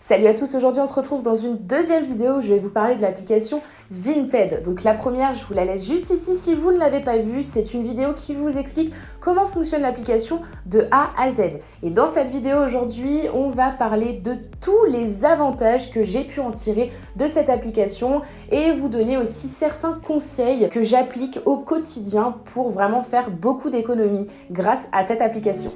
Salut à tous, aujourd'hui on se retrouve dans une deuxième vidéo où je vais vous parler de l'application Vinted. Donc la première, je vous la laisse juste ici si vous ne l'avez pas vue, c'est une vidéo qui vous explique comment fonctionne l'application de A à Z. Et dans cette vidéo aujourd'hui, on va parler de tous les avantages que j'ai pu en tirer de cette application et vous donner aussi certains conseils que j'applique au quotidien pour vraiment faire beaucoup d'économies grâce à cette application.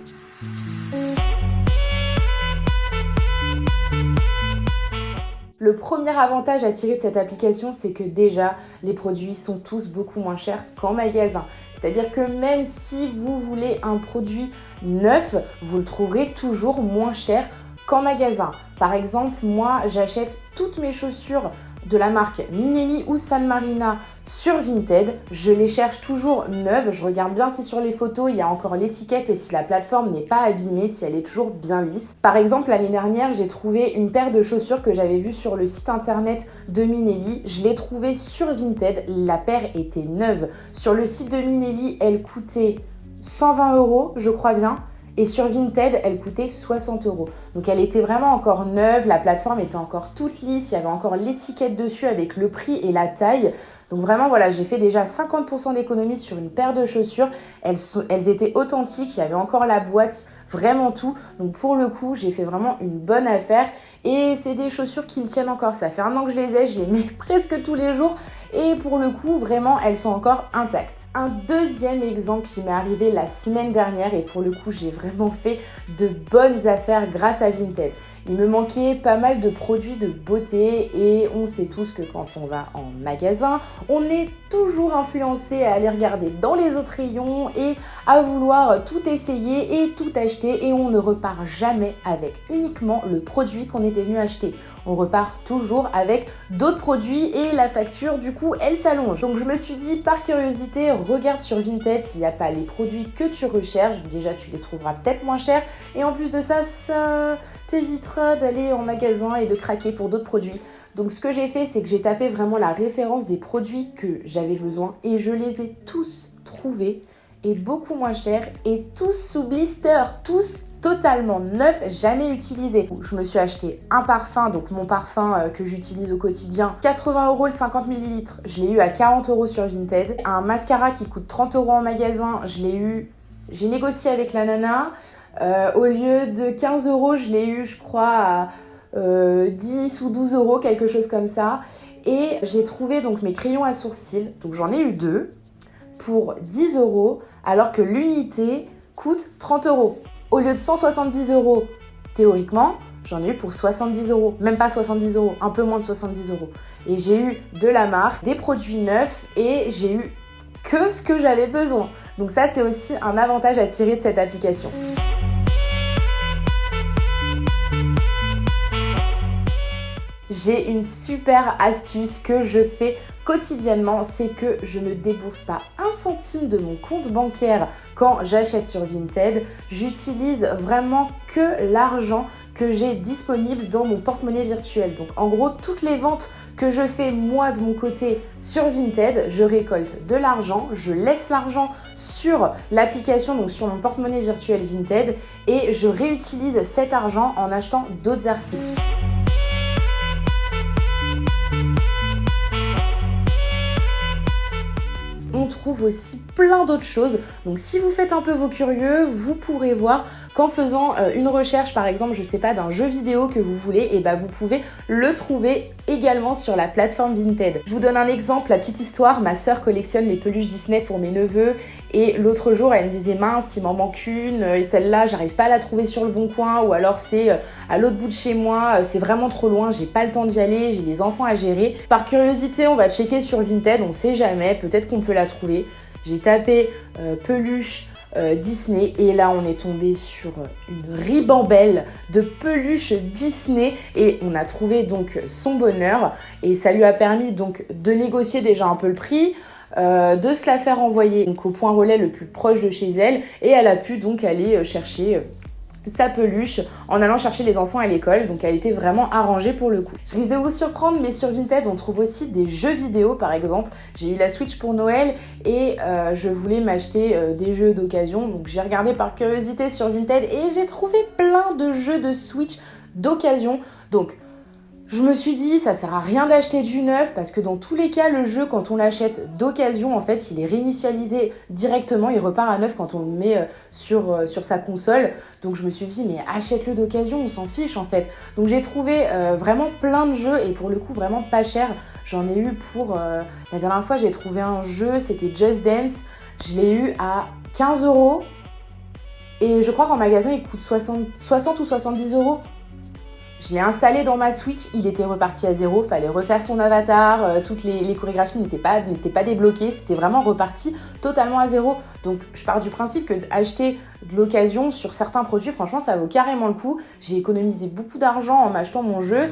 Le premier avantage à tirer de cette application, c'est que déjà, les produits sont tous beaucoup moins chers qu'en magasin. C'est-à-dire que même si vous voulez un produit neuf, vous le trouverez toujours moins cher qu'en magasin. Par exemple, moi, j'achète toutes mes chaussures de la marque Minelli ou San Marina sur Vinted. Je les cherche toujours neuves. Je regarde bien si sur les photos, il y a encore l'étiquette et si la plateforme n'est pas abîmée, si elle est toujours bien lisse. Par exemple, l'année dernière, j'ai trouvé une paire de chaussures que j'avais vue sur le site internet de Minelli. Je l'ai trouvée sur Vinted. La paire était neuve. Sur le site de Minelli, elle coûtait 120 €, je crois bien. Et sur Vinted, elle coûtait 60 €. Donc elle était vraiment encore neuve, la plateforme était encore toute lisse, il y avait encore l'étiquette dessus avec le prix et la taille. Donc vraiment, voilà, j'ai fait déjà 50% d'économie sur une paire de chaussures. Elles étaient authentiques, il y avait encore la boîte, vraiment tout. Donc pour le coup, j'ai fait vraiment une bonne affaire. Et c'est des chaussures qui me tiennent encore. Ça fait 1 an que je les mets presque tous les jours. Et pour le coup, vraiment, elles sont encore intactes. Un deuxième exemple qui m'est arrivé la semaine dernière, et pour le coup, j'ai vraiment fait de bonnes affaires grâce à Vinted. Il me manquait pas mal de produits de beauté et on sait tous que quand on va en magasin, on est toujours influencé à aller regarder dans les autres rayons et à vouloir tout essayer et tout acheter, et on ne repart jamais avec uniquement le produit qu'on était venu acheter. On repart toujours avec d'autres produits et la facture, du coup, elle s'allonge. Donc je me suis dit, par curiosité, regarde sur Vinted s'il n'y a pas les produits que tu recherches. Déjà, tu les trouveras peut-être moins chers. Et en plus de ça, ça t'évitera d'aller en magasin et de craquer pour d'autres produits. Donc ce que j'ai fait, c'est que j'ai tapé vraiment la référence des produits que j'avais besoin et je les ai tous trouvés et beaucoup moins chers et tous sous blister, tous totalement neuf, jamais utilisé. Je me suis acheté un parfum, donc mon parfum que j'utilise au quotidien, 80 € le 50 ml, je l'ai eu à 40 € sur Vinted. Un mascara qui coûte 30 € en magasin, j'ai négocié avec la nana. Au lieu de 15 €, je l'ai eu, je crois, à 10 ou 12 €, quelque chose comme ça. Et j'ai trouvé donc mes crayons à sourcils, donc j'en ai eu 2 pour 10 €, alors que l'unité coûte 30 €. Au lieu de 170 € théoriquement, j'en ai eu pour 70 €, même pas 70 €, un peu moins de 70 €. Et j'ai eu de la marque, des produits neufs et j'ai eu que ce que j'avais besoin. Donc ça, c'est aussi un avantage à tirer de cette application. J'ai une super astuce que je fais quotidiennement, c'est que je ne débourse pas 1 centime de mon compte bancaire quand j'achète sur Vinted. J'utilise vraiment que l'argent que j'ai disponible dans mon porte-monnaie virtuel. Donc en gros, toutes les ventes que je fais moi de mon côté sur Vinted, je récolte de l'argent, je laisse l'argent sur l'application, donc sur mon porte-monnaie virtuel Vinted, et je réutilise cet argent en achetant d'autres articles. On trouve aussi plein d'autres choses. Donc si vous faites un peu vos curieux, vous pourrez voir qu'en faisant une recherche, par exemple, je sais pas, d'un jeu vidéo que vous voulez, et vous pouvez le trouver également sur la plateforme Vinted. Je vous donne un exemple, la petite histoire. Ma sœur collectionne les peluches Disney pour mes neveux et l'autre jour elle me disait mince, il m'en manque une et celle-là j'arrive pas à la trouver sur le bon coin, ou alors c'est à l'autre bout de chez moi, c'est vraiment trop loin, j'ai pas le temps d'y aller, j'ai des enfants à gérer. Par curiosité, on va checker sur Vinted, on sait jamais, peut-être qu'on peut la trouver. J'ai tapé peluche Disney et là on est tombé sur une ribambelle de peluches Disney et on a trouvé donc son bonheur, et ça lui a permis donc de négocier déjà un peu le prix, de se la faire envoyer donc au point relais le plus proche de chez elle, et elle a pu donc aller chercher sa peluche en allant chercher les enfants à l'école, donc elle était vraiment arrangée pour le coup. Je risque de vous surprendre, mais sur Vinted on trouve aussi des jeux vidéo. Par exemple, j'ai eu la Switch pour Noël et je voulais m'acheter des jeux d'occasion, donc j'ai regardé par curiosité sur Vinted et j'ai trouvé plein de jeux de Switch d'occasion. Donc je me suis dit, ça sert à rien d'acheter du neuf parce que dans tous les cas, le jeu, quand on l'achète d'occasion, en fait, il est réinitialisé directement. Il repart à neuf quand on le met sur sa console. Donc je me suis dit, mais achète-le d'occasion, on s'en fiche en fait. Donc j'ai trouvé vraiment plein de jeux et pour le coup, vraiment pas cher. J'en ai eu pour... la dernière fois, j'ai trouvé un jeu, c'était Just Dance. Je l'ai eu à 15 €. Et je crois qu'en magasin, il coûte 60 ou 70 €. Je l'ai installé dans ma Switch, il était reparti à zéro, fallait refaire son avatar, toutes les chorégraphies n'étaient pas débloquées, c'était vraiment reparti totalement à zéro. Donc je pars du principe que acheter de l'occasion sur certains produits, franchement ça vaut carrément le coup. J'ai économisé beaucoup d'argent en m'achetant mon jeu.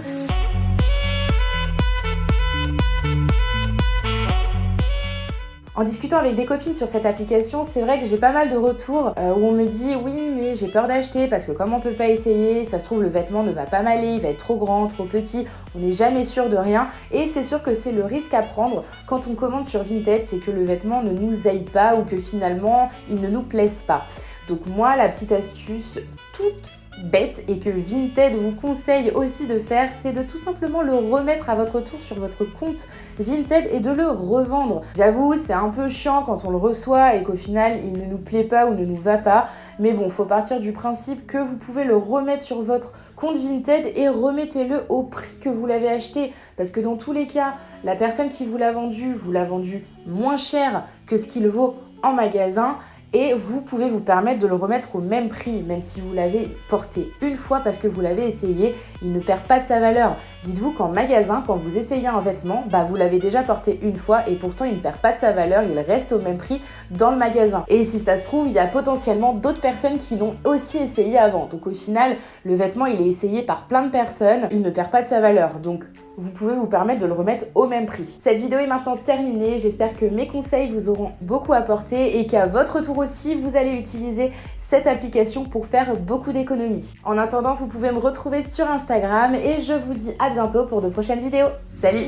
En discutant avec des copines sur cette application, c'est vrai que j'ai pas mal de retours où on me dit oui mais j'ai peur d'acheter parce que comme on peut pas essayer, ça se trouve le vêtement ne va pas m'aller, il va être trop grand, trop petit, on n'est jamais sûr de rien et c'est sûr que c'est le risque à prendre quand on commande sur Vinted, c'est que le vêtement ne nous aille pas ou que finalement il ne nous plaise pas. Donc moi la petite astuce toute bête et que Vinted vous conseille aussi de faire, c'est de tout simplement le remettre à votre tour sur votre compte Vinted et de le revendre. J'avoue, c'est un peu chiant quand on le reçoit et qu'au final, il ne nous plaît pas ou ne nous va pas. Mais bon, faut partir du principe que vous pouvez le remettre sur votre compte Vinted et remettez-le au prix que vous l'avez acheté. Parce que dans tous les cas, la personne qui vous l'a vendu moins cher que ce qu'il vaut en magasin. Et vous pouvez vous permettre de le remettre au même prix, même si vous l'avez porté une fois parce que vous l'avez essayé, il ne perd pas de sa valeur. Dites-vous qu'en magasin, quand vous essayez un vêtement, vous l'avez déjà porté une fois et pourtant il ne perd pas de sa valeur, il reste au même prix dans le magasin. Et si ça se trouve, il y a potentiellement d'autres personnes qui l'ont aussi essayé avant. Donc au final, le vêtement, il est essayé par plein de personnes, il ne perd pas de sa valeur. Donc vous pouvez vous permettre de le remettre au même prix. Cette vidéo est maintenant terminée, j'espère que mes conseils vous auront beaucoup apporté et qu'à votre tour aussi, vous allez utiliser cette application pour faire beaucoup d'économies. En attendant, vous pouvez me retrouver sur Instagram et je vous dis à bientôt pour de prochaines vidéos. Salut!